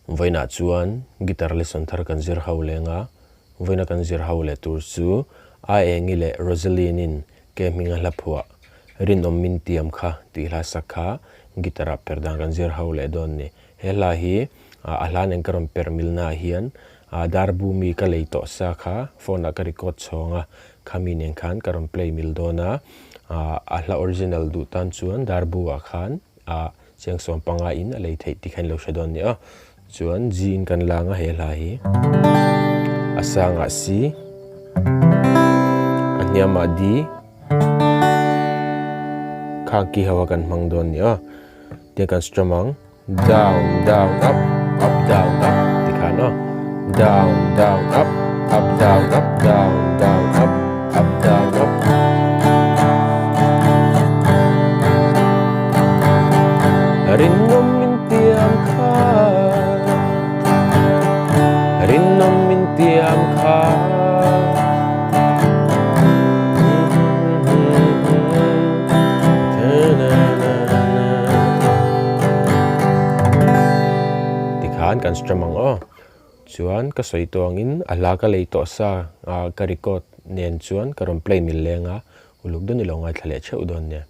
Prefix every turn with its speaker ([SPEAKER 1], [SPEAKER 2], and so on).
[SPEAKER 1] voina chuan guitar lesson thar kan zir ho lenga voina kan zir ho le tur chu Aengi le Rosalyn in ke minga hlawkpui Rinawm min tiam kha ti hla sakha guitar Perhdan kan zir ho le don ni hela hi ahlan en karon permilna hian darbu mi ka leito sakha phone ka record chonga khamin en khan karon play mil dona ahla original du tan chuan darbu a khan chiang som panga in a lei thei ti khan lo shadon ni chuan jin kan langa hela hi asanga si anyama di khaki hawa kan mangdon ni te kan stramang down down up up down up ti khano down down up up down up down down up up down up Rinawm min tiam kha Rinawm min tiam kha tikhan kan stramang chuan ka soi tawngin ala ka leito sa ka record nen chuan karon play mil lenga uluk don ni lo ngai thlale cheu don ne